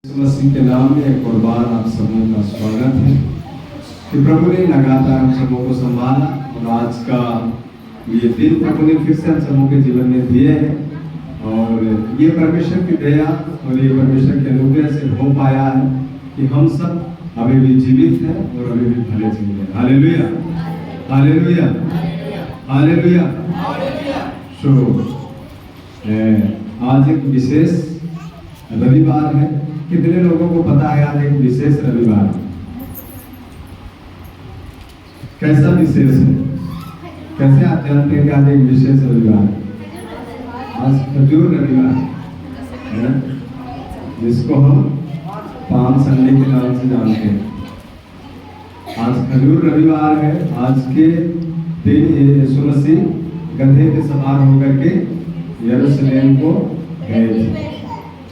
मसीह के नाम में एक और बार आप सबों का स्वागत है कि प्रभु ने लगातार हम सबों को संभाला और आज का ये दिन प्रभु ने फिर से हम सबों के जीवन में दिए हैं और ये परमेश्वर की दया और ये परमेश्वर के अनुग्रह से हो पाया है कि हम सब अभी भी जीवित हैं और अभी भी भले जीवित हैं। Hallelujah, hallelujah, hallelujah. आज एक विशेष रविवार है। कितने लोगों को पता है आज एक विशेष रविवार है? कैसा विशेष है? कैसे आप जानते हैं कि आज एक विशेष रविवार है? आज खजूर रविवार है, जिसको हम पाम संडे के नाम से जानते हैं। आज खजूर रविवार है। आज के दिन यीशु मसीह गधे पे सवार होकर के यरूशलेम को गए थे,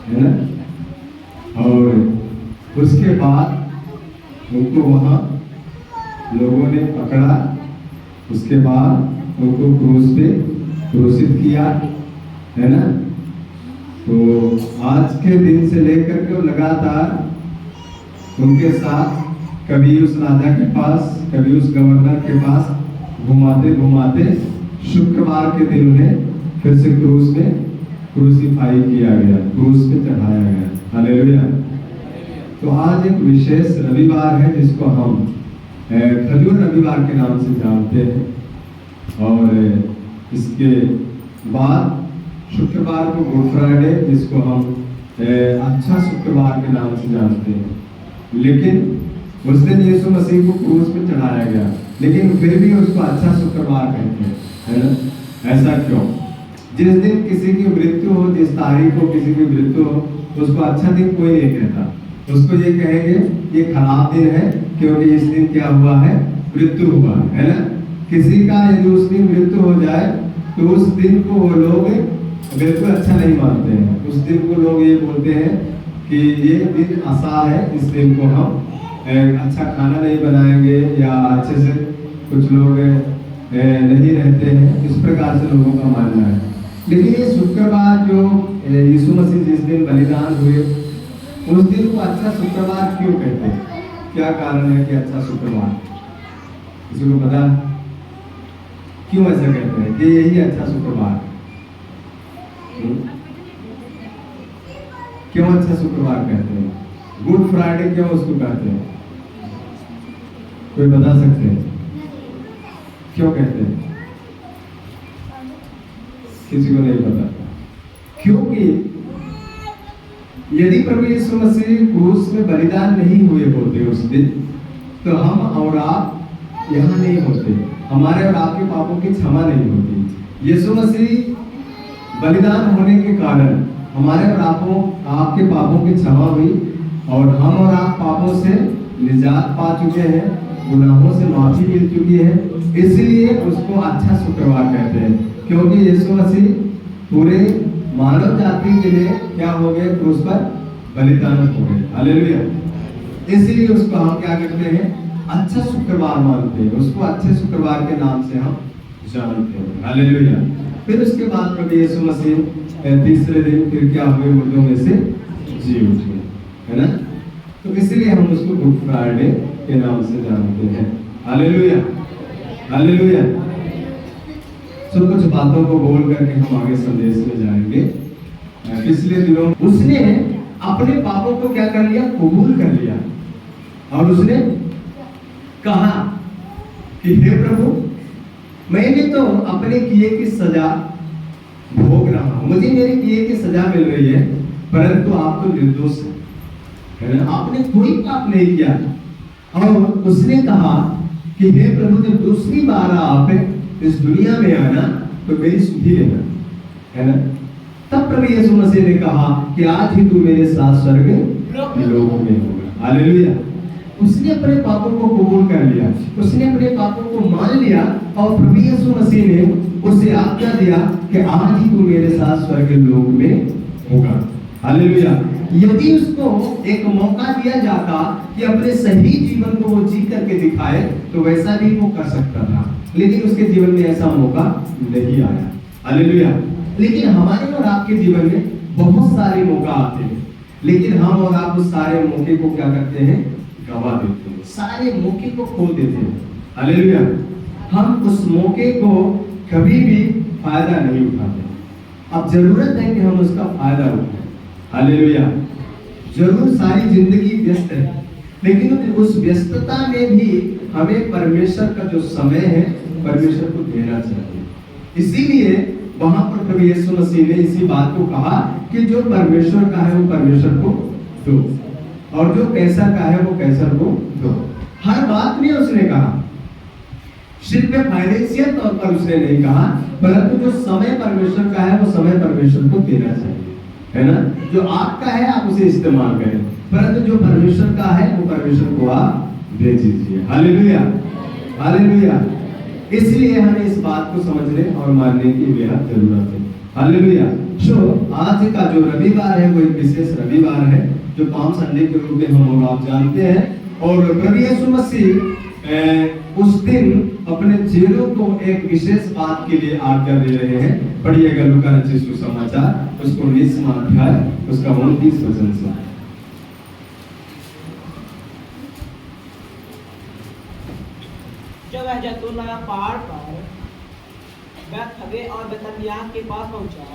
है ना? और उसके बाद उनको वहाँ लोगों ने पकड़ा। उसके बाद उनको क्रूस पे क्रूसित किया, है ना? तो आज के दिन से लेकर के लगातार उनके साथ कभी उस राजा के पास, कभी उस गवर्नर के पास घुमाते घुमाते शुक्रवार के दिन उन्हें फिर से क्रूस में क्रूसीफाई किया गया, क्रूस पे चढ़ाया गया। हालेलुया। तो आज एक विशेष रविवार है जिसको हम खजूर रविवार के नाम से जानते हैं और इसके बाद शुक्रवार को गुड फ्राइडे, जिसको हम अच्छा शुक्रवार के नाम से जानते हैं। लेकिन उस दिन यीशु मसीह को क्रूस पे चढ़ाया गया, लेकिन फिर भी उसको अच्छा शुक्रवार कहते हैं, है ना? ऐसा क्यों? जिस दिन किसी की मृत्यु हो, जिस तारीख को किसी की मृत्यु हो, उसको अच्छा दिन कोई नहीं कहता। उसको ये कहेंगे ये खराब दिन है, क्योंकि इस दिन क्या हुआ है? मृत्यु हुआ है ना? किसी का यदि उस दिन मृत्यु हो जाए तो उस दिन को वो लोग बिल्कुल अच्छा नहीं मानते हैं। उस दिन को लोग ये बोलते हैं कि ये दिन असा है, इस दिन को हम अच्छा खाना नहीं बनाएंगे या अच्छे से कुछ लोग नहीं रहते हैं। इस प्रकार से लोगों का मानना है। लेकिन ये शुक्रवार जो यीशु मसीह जिस दिन बलिदान हुए, उस दिन को अच्छा शुक्रवार क्यों कहते हैं? क्या कारण है कि अच्छा शुक्रवार? किसी को पता क्यों ऐसा कहते हैं कि यही अच्छा शुक्रवार? क्यों अच्छा शुक्रवार कहते हैं? गुड फ्राइडे क्यों उसको कहते हैं? कोई बता सकते हैं क्यों कहते हैं? किसी को नहीं पता। क्योंकि यदि प्रभु यीशु मसीह क्रूस में बलिदान नहीं हुए होते उस दिन, तो हम और आप यहाँ नहीं होते, हमारे और आपके पापों की क्षमा नहीं होती। यीशु मसीह बलिदान होने के कारण हमारे और आपके पापों की क्षमा हुई और हम और आप पापों से निजात पा चुके हैं, गुनाहों से माफी मिल चुकी है। इसलिए उसको अच्छा शुक्रवार कहते हैं, क्योंकि यीशु मसीह पूरे मानव जाति के लिए क्या हो गए? क्रूस पर बलिदान हो गए। हालेलुया। इसलिए उसको हम क्या करते हैं? अच्छा शुक्रवार मानते हैं। उसको अच्छे शुक्रवार के नाम से हम जानते हैं। हालेलुया। फिर उसके बाद प्रभु यीशु मसीह तीसरे दिन फिर क्या हुए? मुर्दों में से जी उठे, है ना? तो इसलिए हम उसको गुड फ्राइडे के नाम से जानते हैं। Hallelujah, hallelujah. तो कुछ बातों को बोल करके हम आगे संदेश में जाएंगे। पिछले दिनों उसने अपने पापों को क्या कर लिया? कबूल कर लिया और उसने कहा कि हे प्रभु, मैंने तो अपने किए की सजा भोग रहा हूं, मुझे मेरे किए की सजा मिल रही है, परंतु आप तो निर्दोष है ना? आपने कोई पाप नहीं किया। और उसने कहा कि हे प्रभु, जब दूसरी बार आप इस दुनिया में आना तो मेरी सुधि लेना, है ना? तब प्रभु यीशु मसीह ने कहा कि आज ही तू मेरे साथ स्वर्ग लोक में होगा। हालेलुया। उसने अपने पापों को कबूल कर लिया, उसने अपने पापों को मान लिया और प्रभु यीशु मसीह ने उसे आज्ञा दिया कि आज ही तू मेरे साथ स्वर्ग लोक में होगा। हालेलुया। यदि उसको एक मौका दिया जाता कि अपने सही जीवन को वो जी करके दिखाए तो वैसा भी वो कर सकता था, लेकिन उसके जीवन में ऐसा मौका नहीं आया। हालेलुया। लेकिन हमारे और आपके जीवन में बहुत सारे मौका आते हैं। लेकिन हम और आप उस सारे मौके को क्या करते हैं? गवा देते हैं, सारे मौके को खो देते हैं। हालेलुया। हम उस मौके को कभी भी फायदा नहीं उठाते। अब जरूरत है कि हम उसका फायदा उठाएं। हालेलुया। जरूर सारी जिंदगी व्यस्त है, लेकिन उस व्यस्तता में भी हमें परमेश्वर का जो समय है परमेश्वर को देना चाहिए। इसीलिए वहां पर प्रभु यीशु मसीह ने इसी बात को कहा कि जो परमेश्वर का है वो परमेश्वर को दो, और जो कैसर का है वो कैसर को दो। हर बात में उसने कहा, सिर्फ फाइनेंशियल तौर पर उसने नहीं कहा, परंतु जो समय परमेश्वर का है वो समय परमेश्वर को देना चाहिए, है ना। जो आपका है आप उसे इस्तेमाल करें, परंतु जो परमेश्वर का है वो परमेश्वर को आप दे दीजिए। Hallelujah, hallelujah. इसलिए हमें इस बात को समझने और मानने की बेहद जरूरत है। हालेलुया। आज का जो रविवार है वो एक विशेष रविवार है, जो पाम संडे के रूप में हम आप जानते हैं। और प्रभु यीशु मसीह उस दिन अपने चेलों को एक विशेष बात के लिए आज्ञा दे रहे हैं। पढ़िएगा लूका रचित सुसमाचार उसको 19वां अध्याय उसका 29 वचन से। जब वह जैतून पहाड़ पर बैतफगे और बेतनियाह के पास पहुंचा,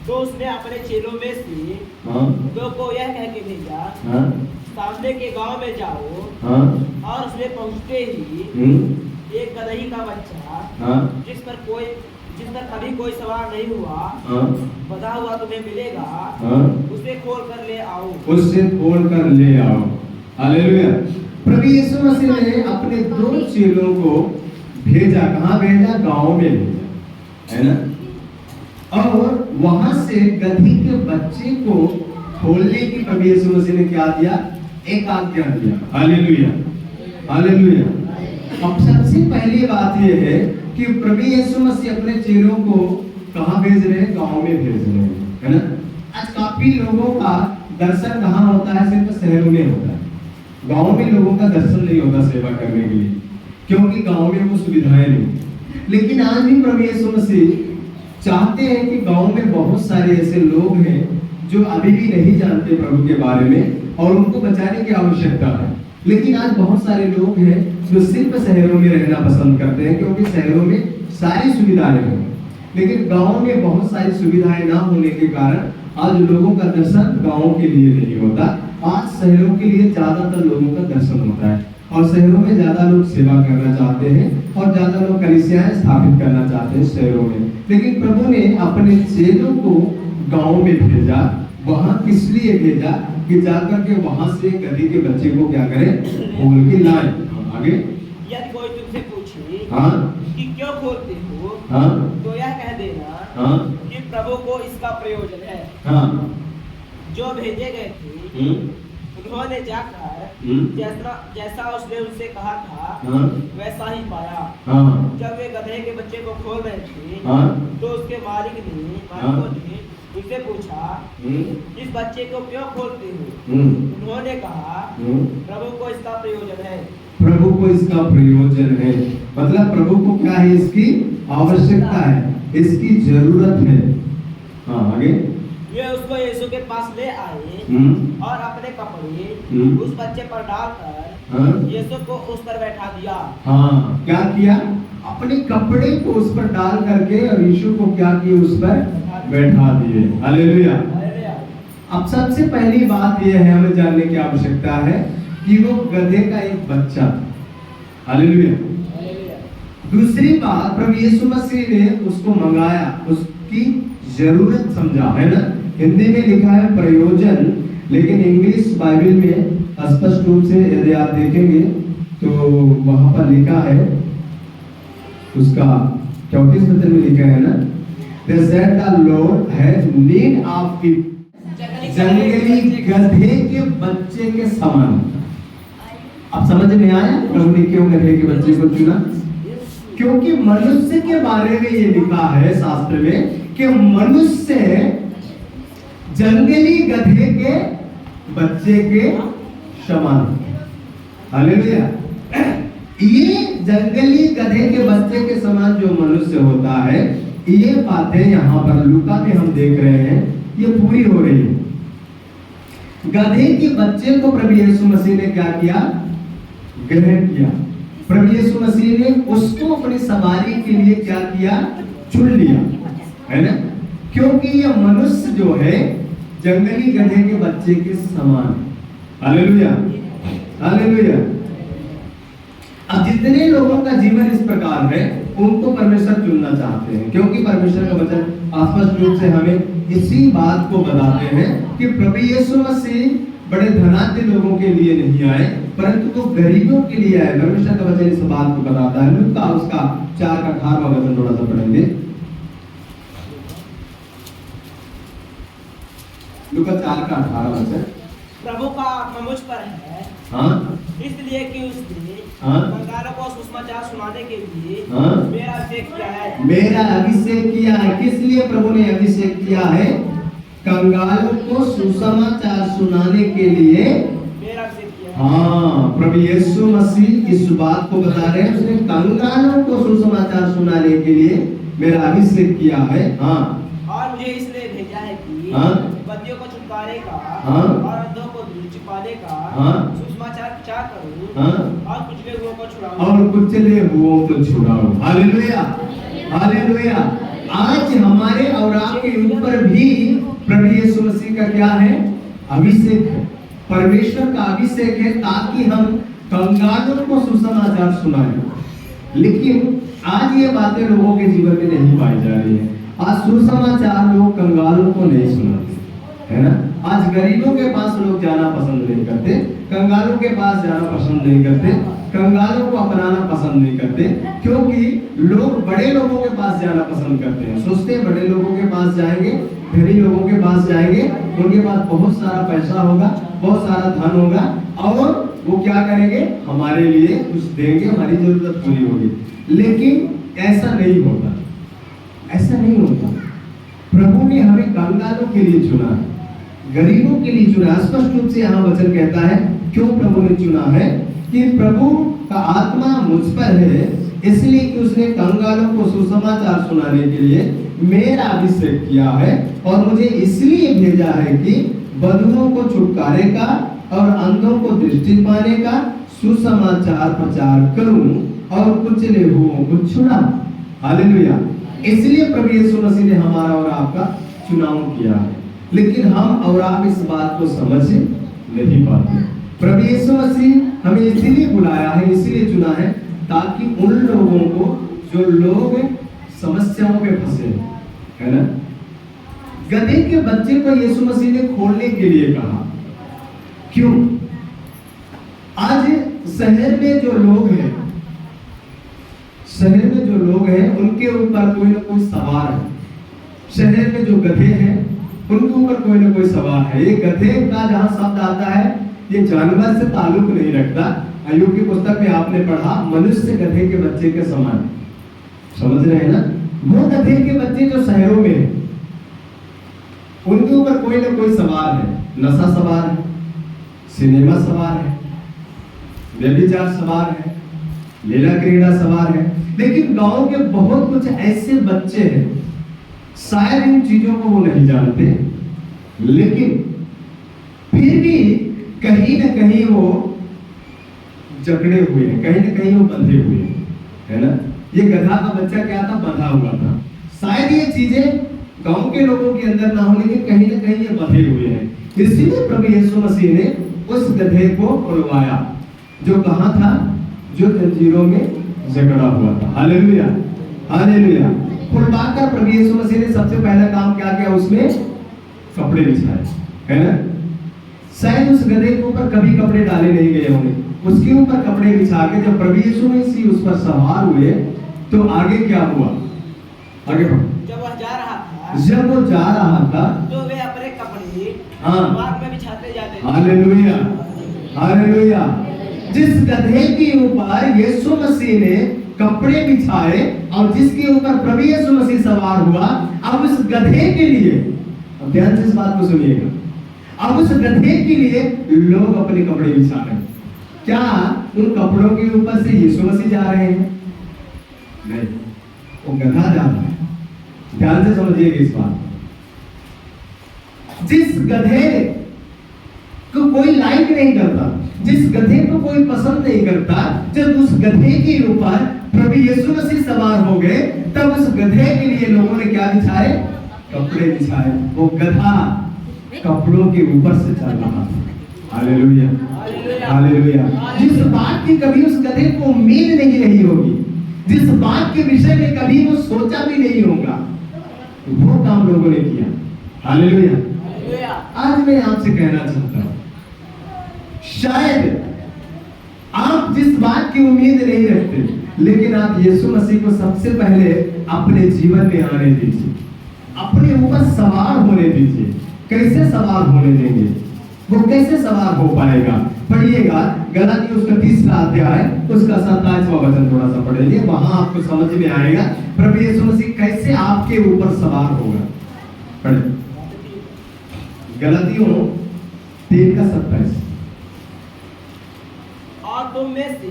तो उसने अपने चेलों में से दो को यह कह के भेजा, सामने के गांव में जाओ, और उसमें पहुंचते ही एक गदही का बच्चा जिस पर कभी कोई सवार नहीं हुआ बंधा हुआ तुम्हें मिलेगा, उसे खोल कर ले आओ। उससे खोल कर ले आओ। हालेलुया। प्रभु यीशु मसीह ने अपने दो चेलों को भेजा। कहाँ भेजा? गांव में भेजा, है ना। और वहां से गधी के बच्चे को खोलने की प्रभु यीशु मसीह ने क्या दिया? एक आज्ञा दिया। Hallelujah, hallelujah. अब सबसे पहली बात यह है कि प्रभु यीशु मसीह अपने चेलों को कहाँ भेज रहे हैं? गांव में भेज रहे हैं, है ना। आज काफी लोगों का दर्शन कहाँ होता है? सिर्फ शहरों में होता है। गांव में लोगों का दर्शन नहीं होता सेवा करने के लिए, क्योंकि गांव में वो सुविधाएं नहीं। लेकिन आज भी प्रभु यीशु मसीह चाहते हैं कि गांव में बहुत सारे ऐसे लोग हैं जो अभी भी नहीं जानते प्रभु के बारे में, और उनको बचाने की आवश्यकता है। लेकिन आज बहुत सारे लोग हैं जो सिर्फ शहरों में रहना पसंद करते हैं, क्योंकि शहरों में सारी सुविधाएं हैं, लेकिन गांव में बहुत सारी सुविधाएं ना होने के कारण आज लोगों का दर्शन गांव के लिए नहीं होता। आज शहरों के लिए ज्यादातर लोगों का दर्शन होता है, और शहरों में ज्यादा लोग सेवा करना चाहते हैं, और ज्यादा लोग कलीसियाएं स्थापित करना चाहते हैं शहरों में। लेकिन प्रभु ने अपने चेलों को गांव में भेजा। वहां किस लिए भेजा? कि जाकर के वहां से गधी के बच्चे को क्या करें? खोल के लाए। आगे यदि कोई तुमसे पूछे कि क्यों खोलते हो, तो यह कह देना कि प्रभु को इसका प्रयोजन है। जो भेजे गए थे उन्होंने जाकर जैसा उसने उनसे कहा था वैसा ही पाया। जब वे गधे के बच्चे को खोल रहे थे, तो उसके मालिकों ने उससे पूछा, इस बच्चे को क्यों खोलते हो? उन्होंने कहा, प्रभु को इसका प्रयोजन है। प्रभु को इसका प्रयोजन है, मतलब प्रभु को क्या है? इसकी आवश्यकता है, इसकी जरूरत है। आगे वे उसको यीशु के पास ले आए और अपने कपड़े उस बच्चे पर डालकर यीशु को उस पर बैठा दिया। क्या किया? अपने कपड़े को उस पर डाल करके और यीशु को क्या किया? उस पर बैठा दिए। हालेलुया। अब सबसे पहली बात यह है, हमें जानने की आवश्यकता है कि वो गधे का एक बच्चा। हालेलुया। दूसरी बात, प्रभु यीशु मसीह ने उसको मंगाया, उसकी जरूरत समझा, है ना। हिंदी में लिखा है प्रयोजन, लेकिन इंग्लिश बाइबल में स्पष्ट रूप से यदि आप देखेंगे तो वहां पर लिखा है, उसका 34 वचन में लिखा है ना, They said the Lord has need of it, जंगली गधे के बच्चे के समान। अब समझ में आया प्रभु ने क्यों गधे के बच्चे को चुना? क्योंकि मनुष्य के बारे में ये लिखा है शास्त्र में कि मनुष्य जंगली गधे के बच्चे के समान। हालेलुया। ये जंगली गधे के बच्चे के समान जो मनुष्य होता है, ये बातें यहाँ पर लूका में हम देख रहे हैं, ये पूरी हो रही है। गधे के बच्चे को प्रभु यीशु मसीह ने क्या किया? ग्रहण किया। प्रभु यीशु मसीह ने उसको अपनी सवारी के लिए क्या किया? चुन लिया, है ना? क्योंकि यह मनुष्य जो है जंगली गधे के बच्चे के समान। Hallelujah, hallelujah. अब जितने लोगों का जीवन इस प्रकार है उनको परमेश्वर चुनना चाहते हैं, क्योंकि परमेश्वर का वचन स्पष्ट रूप से हमें इसी बात को बताते हैं कि प्रभु यीशु मसीह बड़े धनाढ्य लोगों के लिए नहीं आए, परंतु वो गरीबों के लिए आए। परमेश्वर का वचन इस बात को बताता है। लूका उसका 4:18 वचन थोड़ा सा पढ़ेंगे। लूका 4:18 वचन। प्रभु का आत्मा मुझ पर है, हाँ, इसलिए कि उसने हाँ, कंगालों को सुसमाचार सुनाने के लिए हाँ, मेरा अभिषेक किया है। मेरा अभिषेक किया है। किस लिए प्रभु ने अभिषेक किया है? कंगालों को सुसमाचार सुनाने के लिए मेरा अभिषेक किया है। हाँ, प्रभु यीशु मसीह इस बात को बता रहे हैं, उसने कंगालों को सुसमाचार सुनाने के लिए मेरा अभिषेक किया है। हाँ, और मुझे इसलिए भेजा है कि हाँ, बंदियों को छुटकारे का, हाँ, और अंधों को दृष्टि पाने का, हाँ, सुसमाचार प्रचार करूं, हाँ, और कुचले हुओं को छुड़ाऊं। और कुचले हुओं को छुड़ाओ। Hallelujah, hallelujah. आज हमारे और आपके ऊपर भी प्रभु यीशु मसीह का क्या है? अभिषेक है। परमेश्वर का अभिषेक है ताकि हम कंगालों को सुसमाचार सुनाएं। लेकिन आज ये बातें लोगों के जीवन में नहीं पाई जा रही है। आज सुसमाचार लोग कंगालों को नहीं सुनाते, है ना? आज गरीबों के पास लोग जाना पसंद नहीं करते, कंगालों के पास जाना पसंद नहीं करते, कंगालों को अपनाना पसंद नहीं करते, क्योंकि लोग बड़े लोगों के पास जाना पसंद करते हैं। सोचते हैं बड़े लोगों के पास जाएंगे, धनी लोगों के पास जाएंगे, उनके पास बहुत सारा पैसा होगा, बहुत सारा धन होगा, और वो क्या करेंगे? हमारे लिए कुछ देंगे, हमारी जरूरत पूरी होगी। लेकिन ऐसा नहीं होता, ऐसा नहीं होता। प्रभु ने हमें कंगालों के लिए चुना है, गरीबों के लिए चुना। स्पष्ट रूप से यहाँ वचन कहता है क्यों प्रभु ने चुना है कि प्रभु का आत्मा मुझ पर है, इसलिए कि उसने कंगालों को सुसमाचार सुनाने के लिए मेरा अभिषेक किया है, और मुझे इसलिए भेजा है कि बंधुओं को छुटकारे का और अंधों को दृष्टि पाने का सुसमाचार प्रचार करूं और कुचले हुओं को छुड़ाऊं। हालेलुया। इसलिए प्रभु यीशु मसीह ने हमारा और आपका चुनाव किया है, लेकिन हम और आप इस बात को समझ नहीं पाते। प्रभु यीशु मसीह हमें इसीलिए बुलाया है, इसीलिए चुना है, ताकि उन लोगों को जो लोग समस्याओं में फंसे, है ना? गधे के बच्चे को यीशु मसीह ने खोलने के लिए कहा। क्यों? आज शहर में जो लोग हैं, शहर में जो लोग हैं उनके ऊपर कोई ना कोई सवार है। शहर में जो गधे हैं उनके ऊपर कोई ना कोई सवार है। ये गधे का जहां शब्द आता है, ये जानवर से ताल्लुक नहीं रखता। अय्यूब की पुस्तक में आपने पढ़ा, मनुष्य गधे के बच्चे के समान। समझ रहे हैं ना? वो गधे के बच्चे जो शहरों में है उनके ऊपर कोई ना कोई सवार है। नशा सवार है, सिनेमा सवार है, व्यभिचार सवार है, लीला क्रीड़ा सवार है। लेकिन गांव के बहुत कुछ ऐसे बच्चे हैं, शायद इन चीजों को वो नहीं जानते, लेकिन फिर भी कहीं ना कहीं वो जकड़े हुए हैं, कहीं ना कहीं वो बंधे हुए हैं, है ना? ये गधा का बच्चा क्या था? बंधा हुआ था। शायद ये चीजें गांव के लोगों के अंदर ना हो, लेकिन कहीं ना कहीं ये बंधे हुए हैं। इसीलिए प्रभु यीशु मसीह ने उस गधे को खुलवाया जो कहाँ था? जो जंजीरों में जकड़ा हुआ था। Hallelujah, hallelujah. खुलवाकर प्रभु यीशु मसीह ने सबसे पहला काम क्या किया? उसमें कपड़े बिछाए, है ना? शायद उस गधे के ऊपर कभी कपड़े डाले नहीं गए होंगे, उसके ऊपर कपड़े बिछा के जब प्रभु यीशु मसीह उस पर सवार हुए तो आगे क्या हुआ? आगे बढ़ो। जब वो जा रहा था तो वे अपने कपड़े बाग में बिछाते जाते थे। Hallelujah, hallelujah. जिस गधे के ऊपर यीशु मसीह ने कपड़े बिछाए और जिसके ऊपर प्रभु यीशु मसीह सवार हुआ, अब उस गधे के लिए, अब ध्यान से इस बात को सुनिएगा, अब उस गधे के लिए लोग अपने कपड़े बिछा रहे हैं। क्या उन कपड़ों के ऊपर से यीशु मसीह जा रहे हैं? नहीं, वो गधा जा रहा है। ध्यान से समझिएगा इस बात। जिस गधे को कोई लाइक नहीं करता, जिस गधे को कोई पसंद नहीं करता, जब उस गधे के ऊपर प्रभु यीशु मसीह सवार हो गए, तब उस गधे के लिए लोगों ने क्या बिछाए? कपड़े बिछाए। वो गधा कपड़ों के ऊपर से चल रहा था। Hallelujah, hallelujah. जिस बात की कभी उस गधे को उम्मीद नहीं रही होगी, जिस बात के विषय में कभी वो सोचा भी नहीं होगा, वो काम लोगों ने किया। हालेलुया। आज मैं आपसे कहना चाहता हूं, शायद आप जिस बात की उम्मीद नहीं रखते, लेकिन आप यीशु मसीह को सबसे पहले अपने जीवन में आने दीजिए, अपने ऊपर सवार होने दीजिए। कैसे सवार होने देंगे? वो कैसे सवार हो पाएगा? पढ़िएगा गलातियों उसका 3रा अध्याय, उसका 27वां वचन थोड़ा सा पढ़ेंगे, वहां आपको समझ में आएगा प्रभु यीशु मसीह कैसे आपके ऊपर सवार होगा। पढ़े गलातियों 3:27। और तुम में से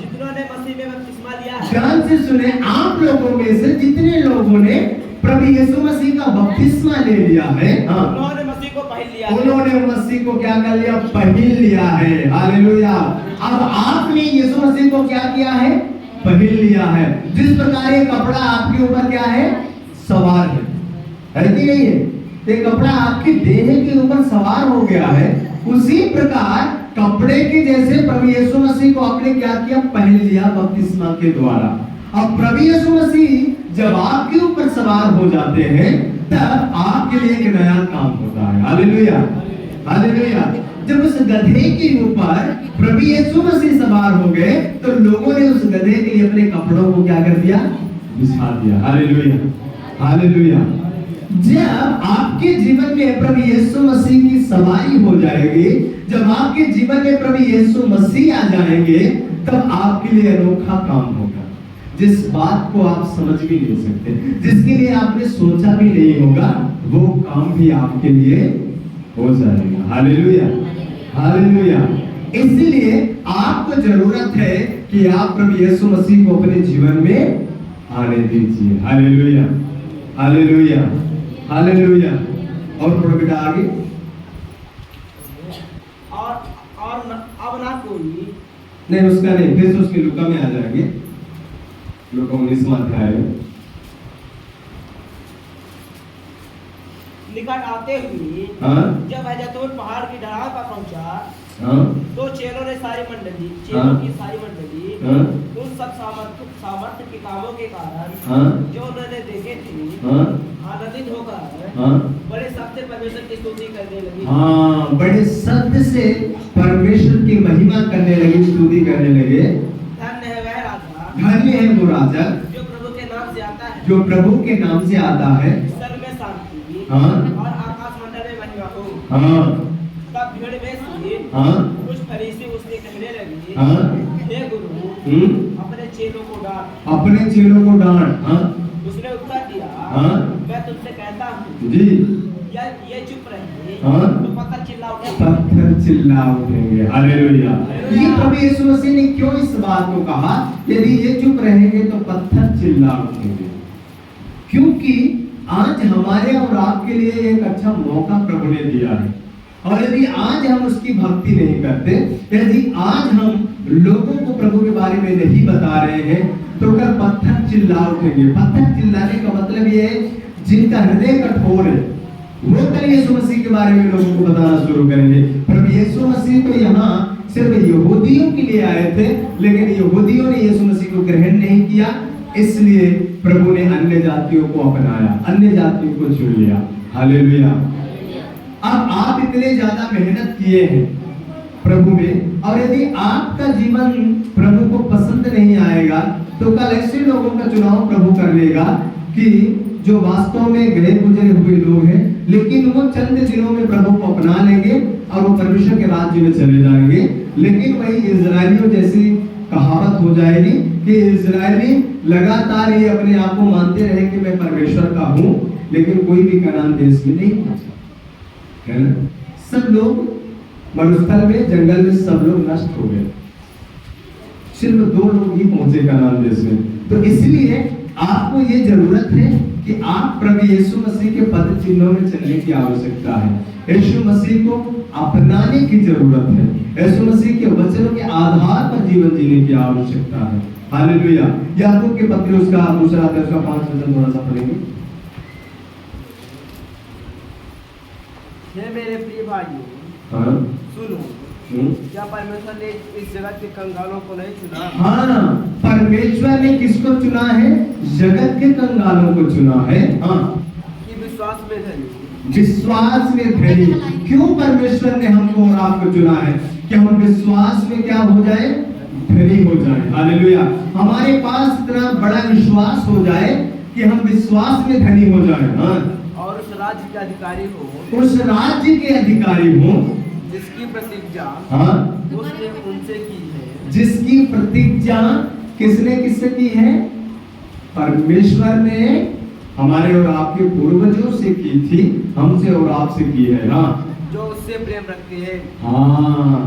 जितनों ने मसीह में बपतिस्मा लिया है, ध्यान से सुने, आप लोगों में से जितने लोगों ने प्रभु यीशु मसीह का बपतिस्मा ले लिया है, उन्होंने मसीह को पहन लिया है। उन्होंने मसीह को क्या कर लिया? पहन लिया है। हालेलुया। अब आपने यीशु मसीह को क्या किया है? पहन लिया है। जिस प्रकार ये कपड़ा आपके ऊपर क्या है? सवार है कि नहीं है? ये कपड़ा आपकी देह के ऊपर सवार हो गया है, उसी प्रकार कपड़े के जैसे प्रभु यीशु मसीह को आपने क्या किया? पहन लिया बपतिस्मा के द्वारा। अब प्रभु यीशु मसीह जब आपके ऊपर सवार हो जाते हैं, तब आपके लिए एक नया काम होता है। Hallelujah, hallelujah. जब उस गधे के ऊपर प्रभु यीशु मसीह सवार हो गए, तो लोगों ने उस गधे के लिए अपने कपड़ों को क्या कर दिया? बिछा दिया। Hallelujah, hallelujah. जब आपके जीवन में प्रभु यीशु मसीह की सवारी हो जाएगी, जब आपके जीवन में प्रभु यीशु मसीह आ जाएंगे, तब आपके लिए अनोखा काम होगा, जिस बात को आप समझ भी नहीं सकते, जिसके लिए आपने सोचा भी नहीं होगा, वो काम भी आपके लिए हो जाएगा। Hallelujah, hallelujah. इसलिए आपको जरूरत है कि आप प्रभु यीशु मसीह को अपने जीवन में आने दीजिए। Hallelujah, hallelujah, hallelujah. और थोड़ा बेटा आगे। और अब ना कोई नहीं, उसका नहीं, फिर उसके लूका में आ जाएंगे, लूका 19वां अध्याय में। निकट आते हुए जब वह जैतून पहाड़ की ढलान पर पहुंचा, तो चेलों ने सारी मंडली, चेलों की सारी मंडली उन सब सामर्थ्य के कामों के कारण जो उन्होंने देखे थे, आनंदित होकर बड़े शब्द से परमेश्वर की स्तुति करने लगी। बड़े शब्द से परमेश्वर की महिमा करने लगी, स्तुति करने लगे। धन्य है वह राजा, धन्य है वो राजा जो प्रभु के नाम से आता है, जो प्रभु के नाम से आता है। स्वर्ग में शांति और आकाश मंडल में महिमा हो। तब भीड़ में से कुछ फरीसी उससे कहने लगे, हे गुरु, अपने चेलों को डांट। अपने चेलों को डांट। उसने उत्तर दिया, मैं तुमसे कहता हूँ जी, ये चुप रहेंगे तो पत्थर चिल्ला उठेंगे। पत्थर चिल्ला उठेंगे। हालेलुया। ये प्रभु यीशु मसीह ने क्यों इस बात को कहा? यदि ये चुप रहेंगे तो पत्थर चिल्ला उठेंगे, क्योंकि आज हमारे और आपके लिए एक अच्छा मौका प्रभु ने दिया है। और यदि आज हम उसकी भक्ति नहीं करते, यदि आज हम लोगों को प्रभु के बारे में नहीं बता रहे हैं, तो अगर पत्थर चिल्ला उठेंगे। पत्थर चिल्लाने का मतलब ये है, जिनका हृदय कठोर है, वो कल यीशु मसीह के बारे में लोगों को बताना शुरू करेंगे। प्रभु यीशु मसीह तो यहाँ सिर्फ यहूदियों के लिए आए थे, लेकिन यहूदियों ने यीशु मसीह को ग्रहण नहीं किया, इसलिए प्रभु ने अन्य जातियों को अपनाया, अन्य जातियों को चुन लिया। हालेलुया। अब आप इतने ज्यादा मेहनत किए हैं प्रभु में, और यदि आपका जीवन प्रभु को पसंद नहीं आएगा, तो कल ऐसे लोगों का चुनाव प्रभु कर लेगा कि जो वास्तव में गए गुजरे हुए लोग हैं, लेकिन वो चंद दिनों में प्रभु को अपना लेंगे और वो परमेश्वर के राज्य में चले जाएंगे। लेकिन वही इजरायलियों जैसी कहावत हो जाएगी कि इजरायली लगातार ये अपने आप को मानते रहे कि मैं परमेश्वर का हूँ, लेकिन कोई भी कनान देश में नहीं पहुंचा, है ना? सब लोग मरुस्थल में, जंगल में सब लोग नष्ट हो गए, सिर्फ 2 लोग ही पहुंचे कनान देश में। तो इसलिए आपको ये जरूरत है कि आप प्रभु यीशु मसीह के पद चिन्हों में चलने की आवश्यकता है। यीशु मसीह को अपनाने की जरूरत है। यीशु मसीह के वचनों के आधार पर जीवन जीने की आवश्यकता है। हालेलुया। याकूब के पत्र उसका दूसरा अध्याय उसका 5 वचन थोड़ा सा पढ़ेंगे। हे मेरे प्रिय भाइयों, हाँ सुनो, क्या परमेश्वर ने इस जगत के कंगालों को नहीं चुना? हाँ, परमेश्वर ने किसको चुना है? जगत के कंगालों को चुना है। हाँ, कि विश्वास में धनी, विश्वास में धनी। क्यों परमेश्वर ने हमको और आपको चुना है? कि हम विश्वास में क्या हो जाए? धनी हो जाए। हालेलुया। हमारे पास इतना बड़ा विश्वास हो जाए कि हम विश्वास में धनी हो जाए। हाँ, और उस राज्य के अधिकारी हो, उस राज्य के अधिकारी हो जिसकी प्रतिज्ञा हाँ उसने उनसे की है। जिसकी प्रतिज्ञा किसने किससे की है? परमेश्वर ने हमारे और आपके पूर्वजों से की थी, हमसे और आपसे की है। हाँ, जो उससे प्रेम रखते हैं। हाँ,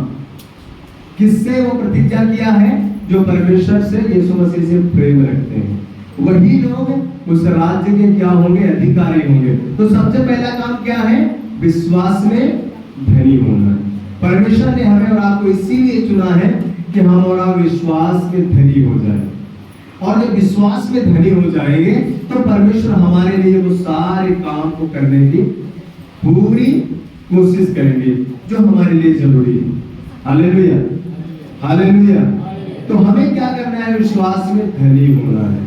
किससे वो प्रतिज्ञा किया है? जो परमेश्वर से, यीशु मसीह से प्रेम रखते हैं, वही लोग उस राज्य के क्या होंगे? अधिकारी होंगे। तो सबसे पहला काम क्या है? विश्वास में धनी होना। परमेश्वर ने हमें और आपको इसीलिए चुना है कि हम और आप विश्वास में धनी हो जाए। और जब विश्वास में धनी हो जाएंगे तो परमेश्वर हमारे लिए वो सारे काम को करने की पूरी कोशिश करेंगे जो हमारे लिए जरूरी है। Hallelujah, hallelujah. तो हमें क्या करना है? विश्वास में धनी होना है।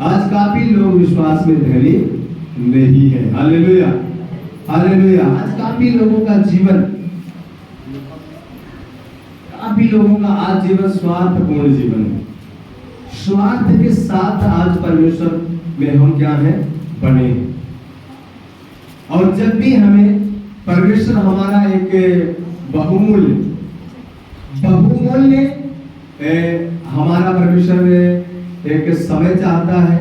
आज काफी लोग विश्वास में धनी नहीं है। Hallelujah, hallelujah. आज काफी लोगों का जीवन, काफी लोगों का आज जीवन स्वार्थपूर्ण जीवन है। स्वार्थ के साथ आज परमेश्वर में हम क्या है? बने हैं। और जब भी हमें परमेश्वर हमारा एक बहुमूल्य हमारा परमेश्वर एक समय चाहता है,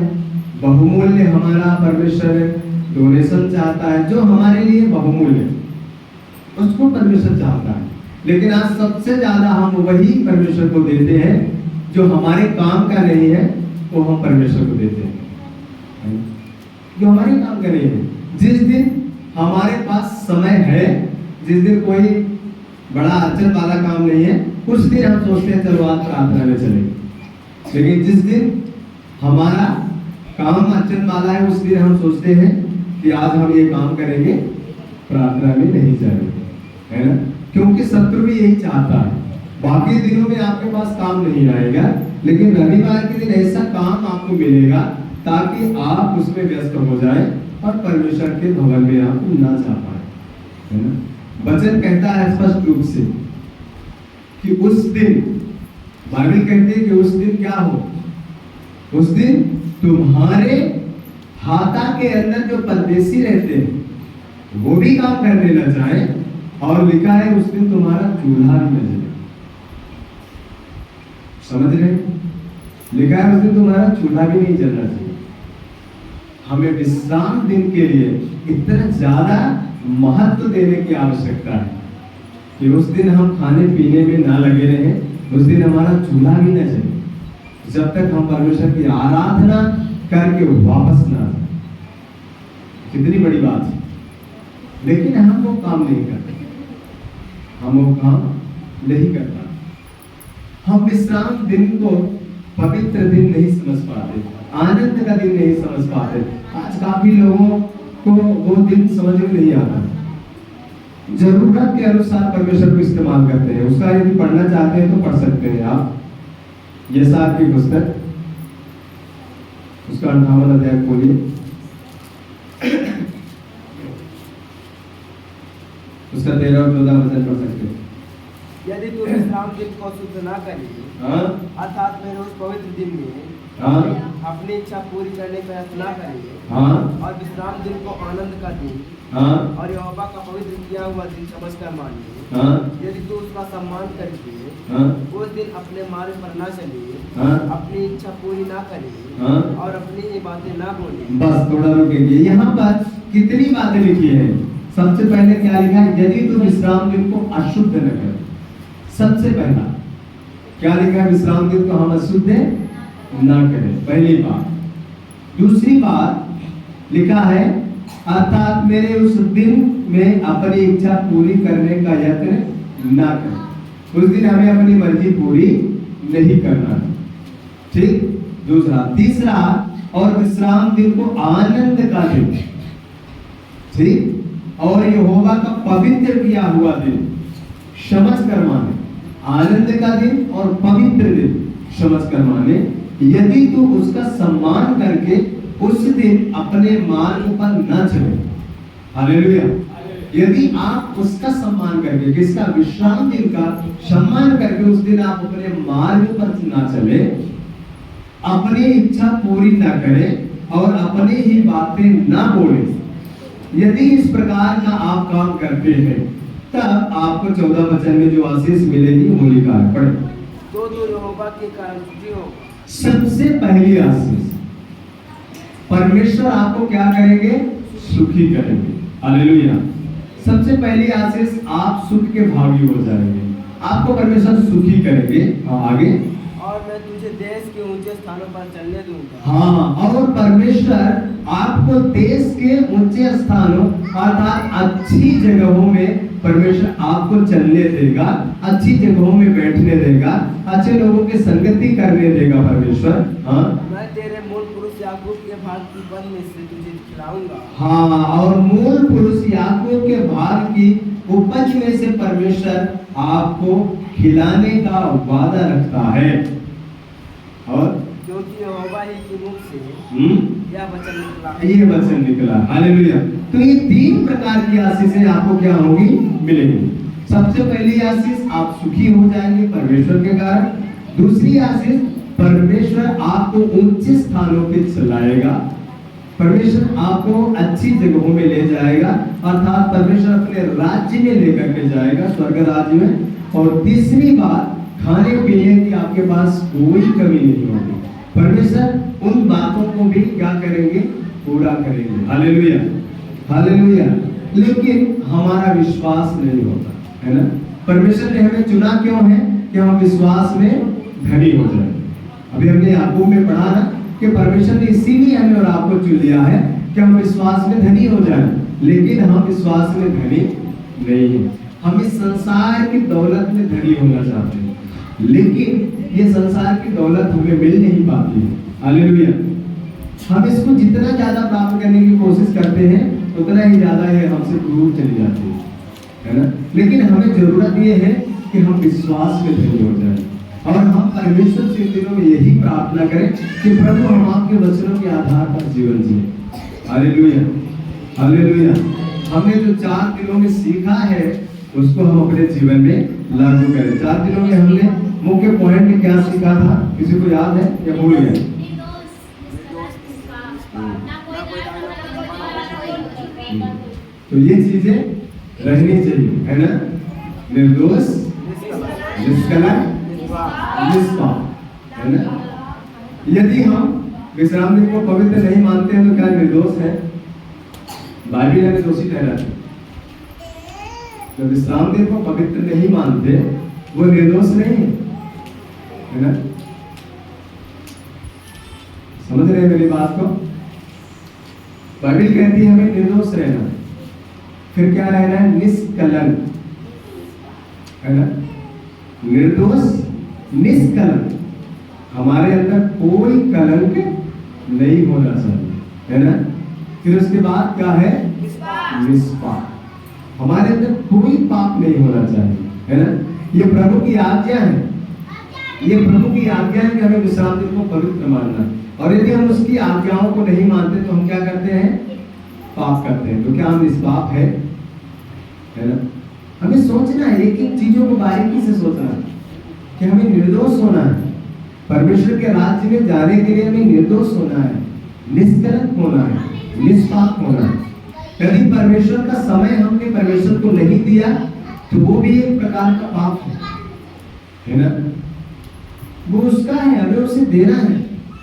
बहुमूल्य हमारा परमेश्वर डोनेशन चाहता है, जो हमारे लिए बहुमूल्य उसको परमेश्वर चाहता है। लेकिन आज सबसे ज्यादा हम वही परमेश्वर को देते हैं जो हमारे काम का नहीं है, वो हम परमेश्वर को देते हैं जो हमारे काम का नहीं है। जिस दिन हमारे पास समय है, जिस दिन कोई बड़ा अड़चन वाला काम नहीं है, उस दिन हम सोचते हैं चलो आज प्रार्थना में चलेंगे। लेकिन जिस दिन हमारा काम अड़चन वाला है, उस दिन हम सोचते हैं कि आज हम ये काम करेंगे, प्रार्थना में नहीं जाएंगे, है ना? क्योंकि शत्रु भी यही चाहता है। बाकी दिनों में आपके पास काम नहीं आएगा, लेकिन रविवार के दिन ऐसा काम आपको मिलेगा ताकि आप उसमें व्यस्त हो जाए और परमेश्वर के भवन में आप ना जा पाए, है ना? वचन कहता है स्पष्ट रूप से कि उस दिन, बाइबल कहती है कि उस दिन क्या हो? उस दिन तुम्हारे हाथा के अंदर जो परदेसी रहते हैं वो भी काम करने न जाए, और लिखा है उस दिन तुम्हारा चूल्हा भी न जले। समझ रहे? लिखा है उस दिन तुम्हारा चूल्हा भी नहीं जलना चाहिए। हमें विश्राम दिन के लिए इतना ज्यादा महत्व देने की आवश्यकता है कि उस दिन हम खाने पीने में ना लगे रहे, उस दिन हमारा चूल्हा भी न जले, जब तक हम परमेश्वर की आराधना करके वापस ना आए। कितनी बड़ी बात है। लेकिन हम वो काम नहीं करते, हम वो काम नहीं करता। हम विश्राम दिन को पवित्र दिन नहीं समझ पाते, आनंद का दिन नहीं समझ पाते। आज काफी लोगों को वो दिन समझ में नहीं आता। जरूरत के अनुसार परमेश्वर को इस्तेमाल करते हैं। उसका यदि पढ़ना चाहते हैं तो पढ़ सकते हैं आप, यशायाह की पुस्तक उसका 58वां अध्याय खोलिए, उसका 13 और 14 वचन पढ़ सकते हैं। यदि तू विश्राम दिन को शुद्ध ना करे, अर्थात मेरे उस पवित्र दिन में अपनी इच्छा पूरी करने का प्रयास ना करे, और विश्राम दिन को आनंद का दिन और यहोवा का पवित्र किया हुआ दिन समझकर माने, यदि तू उसका सम्मान करके उस दिन अपने मार्ग पर ना चले, अपनी इच्छा पूरी ना करे और अपनी ही बातें ना बोले। बस थोड़ा रुकेंगे। यहाँ पर कितनी बातें लिखी है? सबसे पहले क्या लिखा है? यदि तू विश्राम दिन को अशुद्ध न करे। सबसे पहला क्या लिखा है? विश्राम दिन को हम अशुद्ध ना करें, पहली बात। दूसरी बात, लिखा है, अर्थात मेरे उस दिन में अपनी इच्छा पूरी करने का यत्न ना करें। उस दिन हमें अपनी मर्जी पूरी नहीं करना। ठीक। दूसरा, तीसरा, और विश्राम दिन को आनंद का दिन, ठीक, और यहोवा का पवित्र किया हुआ दिन समझ कर माने। आनंद का दिन और पवित्र दिन समझ कर माने। यदि तू उसका सम्मान करके उस दिन अपने मार्ग पर न चले। हालेलुया। यदि आप उसका सम्मान करके, किसका? विश्राम दिन का सम्मान करके उस दिन आप अपने मार्ग पर ना चले, अपनी इच्छा पूरी ना करें और अपनी ही बातें ना बोले, यदि इस प्रकार का आप काम करते हैं, तब आपको 14 वचन में जो आशीष मिलेगी वो लिखा है, पढ़े। तो यहोवा के कारण सुखी हो। सबसे पहली आशीष, परमेश्वर आपको क्या करेंगे? सुखी करेंगे। हालेलुया। सबसे पहली आशीष, आप सुख के भागी हो जाएंगे। आपको परमेश्वर सुखी करेंगे। आगे, और मैं तुझे देश के ऊंचे स्थानों पर चलने दूंगा। हाँ, और परमेश्वर आपको देश के ऊंचे स्थानों अर्थात अच्छी जगहों में परमेश्वर आपको चलने देगा, अच्छी जगहों में बैठने देगा, अच्छे लोगों की संगति करने देगा परमेश्वर। हाँ, मैं तेरे मूल पुरुष याकूब के भाग की उपज में से तुझे खिलाऊंगा। हाँ, और मूल पुरुष याकूब के भाग की उपज में से परमेश्वर आपको खिलाने का वादा रखता है। और क्योंकि यहोवा ही के मुख से यह वचन निकला, ये वचन निकला। हालेलुया। तो ये 3 प्रकार की आशीषें आपको क्या होगी? मिलेंगी। सबसे पहली आशीष, आप सुखी हो जाएंगे परमेश्वर के कारण। दूसरी आशीष, परमेश्वर आपको ऊंचे स्थानों पे चलाएगा, परमेश्वर आपको अच्छी जगहों में ले जाएगा, अर्थात परमेश्वर अपने राज्य में लेकर के जाएगा, स्वर्ग राज्य में। और तीसरी बात, खाने पीने की आपके पास कोई कमी नहीं होगी। परमेश्वर उन बातों को भी क्या करेंगे? पूरा करेंगे। Hallelujah, hallelujah. लेकिन हमारा विश्वास नहीं होता है ना। परमेश्वर ने हमें चुना क्यों है? कि हम विश्वास में धनी हो जाए। अभी हमने याकूब में पढ़ा ना कि परमेश्वर ने इसीलिए हमें और आपको चुन लिया है कि हम विश्वास में धनी हो जाए। लेकिन हम विश्वास में धनी नहीं है। हम इस संसार की दौलत में धनी होना चाहते हैं, लेकिन ये संसार की दौलत हमें मिल नहीं पाती है। हालेलुया। हम इसको जितना ज्यादा प्राप्त करने की कोशिश करते हैं, उतना ही ज्यादा ये हमसे दूर चली जाती है ना। लेकिन हमें जरूरत ये है कि हम विश्वास में धनी हो जाए, और हम परमेश्वर से इन दिनों में यही प्रार्थना करें कि प्रभु हम आपके वचनों के आधार पर जीवन जिए। Hallelujah, hallelujah. हमने जो 4 दिनों में सीखा है उसको हम अपने जीवन में लागू करें। 4 दिनों में हमने मुख्य पॉइंट क्या सीखा था? किसी को याद है या भूल गए? तो ये चीजें रहनी चाहिए, है ना। निर्दोष, निष्कलंक, निष्पाप, है ना। यदि हम विश्राम दिन को पवित्र नहीं मानते हैं तो क्या निर्दोष है? बाइबल हमें दोषी ठहराती है। तो विश्राम दिन को पवित्र नहीं मानते वो निर्दोष नहीं है ना। समझ रहे हैं मेरी बात को? बाइबल कहती है हमें निर्दोष रहना, फिर क्या रहना है? निष्कलंक, है ना। निर्दोष, निष्कलंक, हमारे अंदर कोई कलंक नहीं होना चाहिए, है ना। फिर उसके बाद क्या है? निष्पाप, हमारे अंदर कोई पाप नहीं होना चाहिए, है ना। ये प्रभु की आज्ञा है, ये प्रभु की आज्ञा है कि हमें विश्राम दिन को पवित्र मानना। और यदि हम उसकी आज्ञाओं को नहीं मानते तो हम क्या करते हैं? पाप करते हैं। तो क्या हम निष्पाप है ना। हमें सोचना है, एक एक चीजों को बारीकी से सोचना है कि हमें निर्दोष होना है। परमेश्वर के राज्य में जाने के लिए हमें निर्दोष होना है, निष्कलंक होना है, निष्पाप होना है। यदि परमेश्वर का समय हमने परमेश्वर को नहीं दिया तो वो भी एक प्रकार का पाप है ना। वो उसका है, हमें उसे देना है।